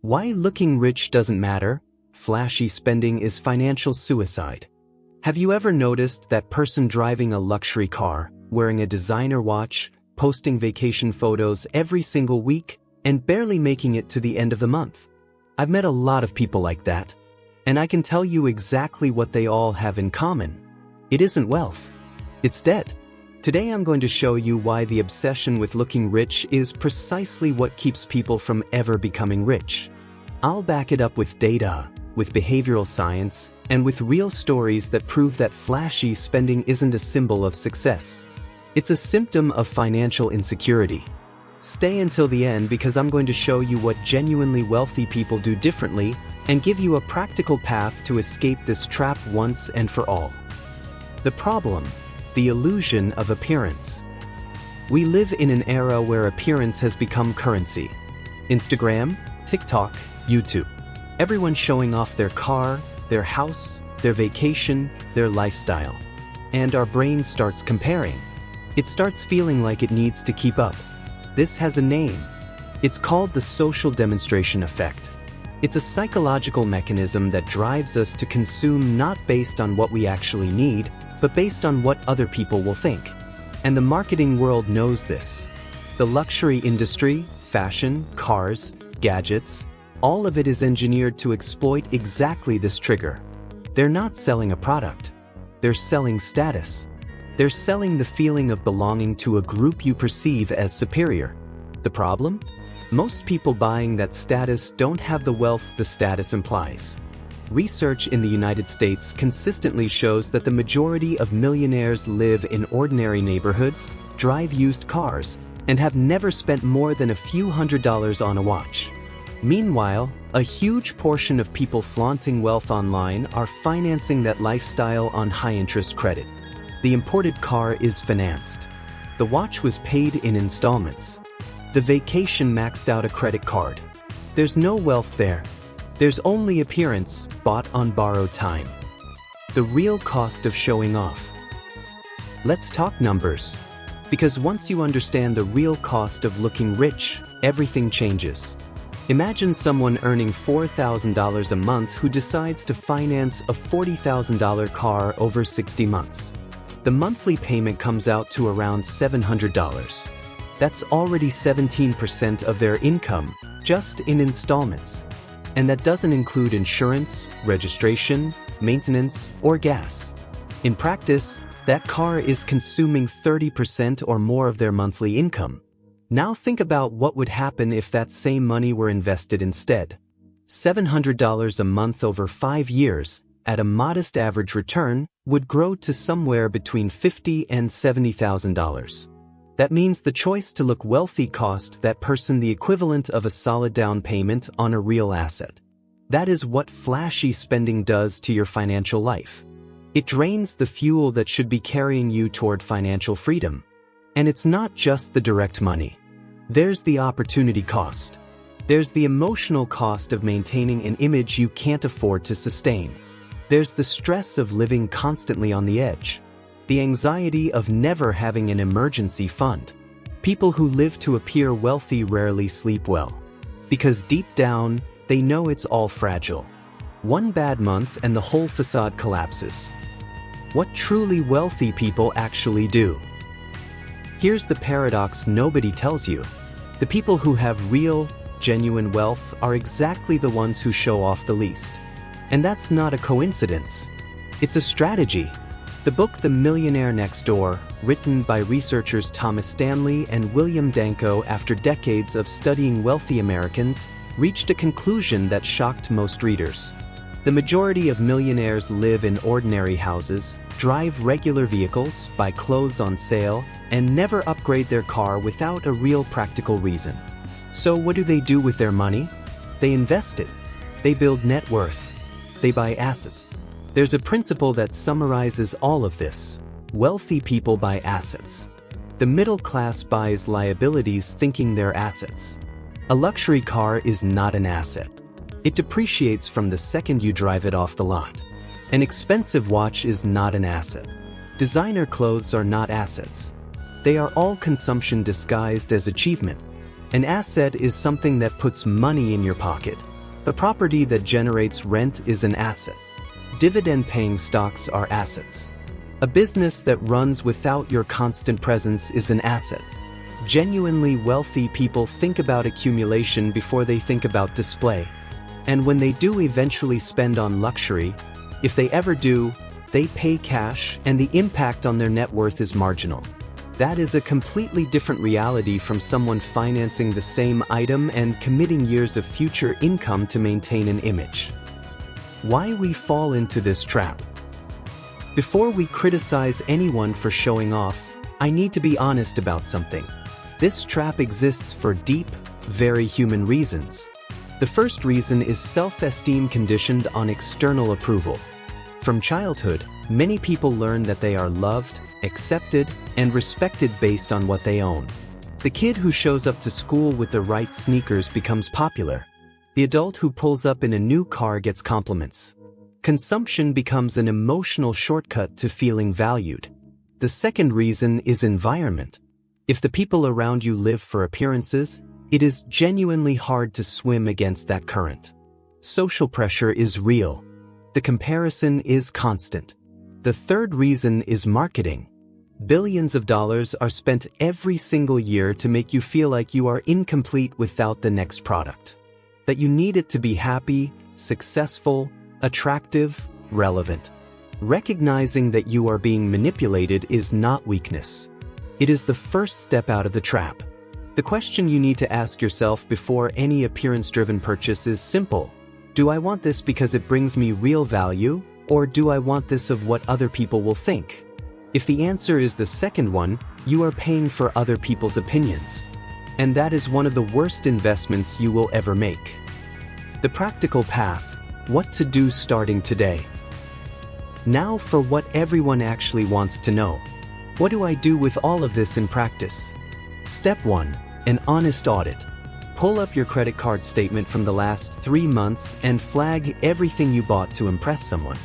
Why looking rich doesn't matter, flashy spending is financial suicide. Have you ever noticed that person driving a luxury car, wearing a designer watch, posting vacation photos every single week, and barely making it to the end of the month? I've met a lot of people like that, and I can tell you exactly what they all have in common. It isn't wealth. It's debt. Today I'm going to show you why the obsession with looking rich is precisely what keeps people from ever becoming rich. I'll back it up with data, with behavioral science, and with real stories that prove that flashy spending isn't a symbol of success. It's a symptom of financial insecurity. Stay until the end because I'm going to show you what genuinely wealthy people do differently and give you a practical path to escape this trap once and for all. The problem: the illusion of appearance. We live in an era where appearance has become currency. Instagram, TikTok, YouTube. Everyone's showing off their car, their house, their vacation, their lifestyle. And our brain starts comparing. It starts feeling like it needs to keep up. This has a name. It's called the social demonstration effect. It's a psychological mechanism that drives us to consume not based on what we actually need, but based on what other people will think. And the marketing world knows this. The luxury industry, fashion, cars, gadgets, all of it is engineered to exploit exactly this trigger. They're not selling a product. They're selling status. They're selling the feeling of belonging to a group you perceive as superior. The problem? Most people buying that status don't have the wealth the status implies. Research in the United States consistently shows that the majority of millionaires live in ordinary neighborhoods, drive used cars, and have never spent more than a few $100s on a watch. Meanwhile, a huge portion of people flaunting wealth online are financing that lifestyle on high-interest credit. The imported car is financed. The watch was paid in installments. The vacation maxed out a credit card. There's no wealth there. There's only appearance, bought on borrowed time. The real cost of showing off. Let's talk numbers. Because once you understand the real cost of looking rich, everything changes. Imagine someone earning $4,000 a month who decides to finance a $40,000 car over 60 months. The monthly payment comes out to around $700. That's already 17% of their income, just in installments. And that doesn't include insurance, registration, maintenance, or gas. In practice, that car is consuming 30% or more of their monthly income. Now think about what would happen if that same money were invested instead. $700 a month over 5 years, at a modest average return, would grow to somewhere between $50,000 and $70,000. That means the choice to look wealthy cost that person the equivalent of a solid down payment on a real asset. That is what flashy spending does to your financial life. It drains the fuel that should be carrying you toward financial freedom. And it's not just the direct money. There's the opportunity cost. There's the emotional cost of maintaining an image you can't afford to sustain. There's the stress of living constantly on the edge. The anxiety of never having an emergency fund. People who live to appear wealthy rarely sleep well. Because deep down, they know it's all fragile. One bad month and the whole facade collapses. What truly wealthy people actually do. Here's the paradox nobody tells you. The people who have real, genuine wealth are exactly the ones who show off the least. And that's not a coincidence. It's a strategy. The book The Millionaire Next Door, written by researchers Thomas Stanley and William Danko after decades of studying wealthy Americans, reached a conclusion that shocked most readers. The majority of millionaires live in ordinary houses, drive regular vehicles, buy clothes on sale, and never upgrade their car without a real practical reason. So what do they do with their money? They invest it. They build net worth. They buy assets. There's a principle that summarizes all of this. Wealthy people buy assets. The middle class buys liabilities thinking they're assets. A luxury car is not an asset. It depreciates from the second you drive it off the lot. An expensive watch is not an asset. Designer clothes are not assets. They are all consumption disguised as achievement. An asset is something that puts money in your pocket. The property that generates rent is an asset. Dividend-paying stocks are assets. A business that runs without your constant presence is an asset. Genuinely wealthy people think about accumulation before they think about display. And when they do eventually spend on luxury, if they ever do, they pay cash and the impact on their net worth is marginal. That is a completely different reality from someone financing the same item and committing years of future income to maintain an image. Why we fall into this trap? Before we criticize anyone for showing off, I need to be honest about something. This trap exists for deep, very human reasons. The first reason is self-esteem conditioned on external approval. From childhood, many people learn that they are loved, accepted, and respected based on what they own. The kid who shows up to school with the right sneakers becomes popular. The adult who pulls up in a new car gets compliments. Consumption becomes an emotional shortcut to feeling valued. The second reason is environment. If the people around you live for appearances, it is genuinely hard to swim against that current. Social pressure is real. The comparison is constant. The third reason is marketing. Billions of dollars are spent every single year to make you feel like you are incomplete without the next product. That you need it to be happy, successful, attractive, relevant. Recognizing that you are being manipulated is not weakness. It is the first step out of the trap. The question you need to ask yourself before any appearance-driven purchase is simple. Do I want this because it brings me real value, or do I want this of what other people will think? If the answer is the second one, you are paying for other people's opinions. And that is one of the worst investments you will ever make. The practical path: what to do starting today. Now for what everyone actually wants to know. What do I do with all of this in practice? Step 1. An honest audit. Pull up your credit card statement from the last 3 months and flag everything you bought to impress someone.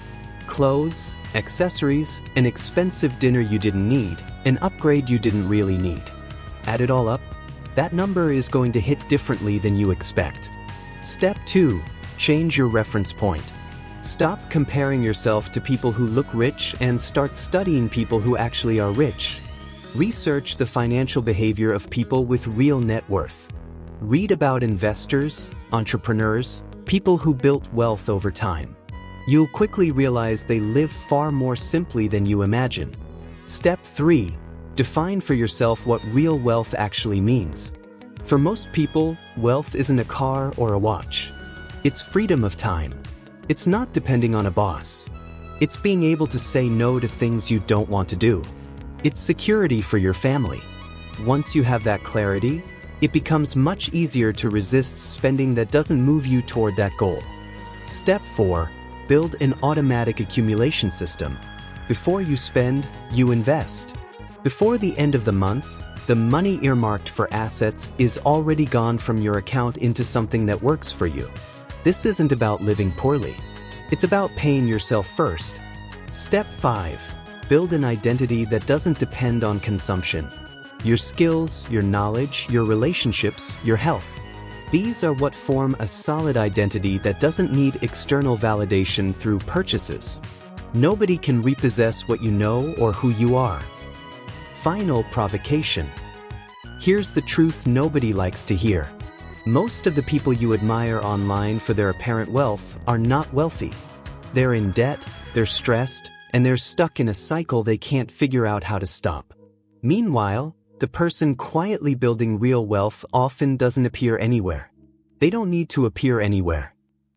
Clothes, accessories, an expensive dinner you didn't need, an upgrade you didn't really need. Add it all up, that number is going to hit differently than you expect. Step 2. Change your reference point. Stop comparing yourself to people who look rich and start studying people who actually are rich. Research the financial behavior of people with real net worth. Read about investors, entrepreneurs, people who built wealth over time. You'll quickly realize they live far more simply than you imagine. Step 3. Define for yourself what real wealth actually means. For most people, wealth isn't a car or a watch. It's freedom of time. It's not depending on a boss. It's being able to say no to things you don't want to do. It's security for your family. Once you have that clarity, it becomes much easier to resist spending that doesn't move you toward that goal. Step 4. Build an automatic accumulation system. Before you spend, you invest. Before the end of the month, the money earmarked for assets is already gone from your account into something that works for you. This isn't about living poorly. It's about paying yourself first. Step 5. Build an identity that doesn't depend on consumption. Your skills, your knowledge, your relationships, your health. These are what form a solid identity that doesn't need external validation through purchases. Nobody can repossess what you know or who you are. Final provocation. Here's the truth nobody likes to hear. Most of the people you admire online for their apparent wealth are not wealthy. They're in debt, they're stressed, and they're stuck in a cycle they can't figure out how to stop. Meanwhile, the person quietly building real wealth often doesn't appear anywhere. They don't need to appear anywhere.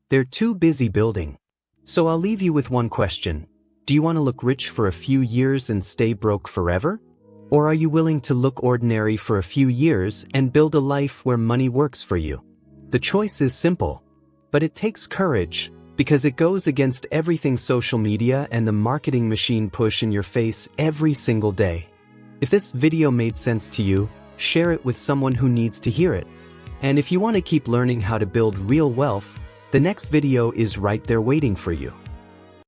They're too busy building. So I'll leave you with one question. Do you want to look rich for a few years and stay broke forever? Or are you willing to look ordinary for a few years and build a life where money works for you? The choice is simple, but it takes courage because it goes against everything social media and the marketing machine push in your face every single day. If this video made sense to you, share it with someone who needs to hear it. And if you want to keep learning how to build real wealth, the next video is right there waiting for you.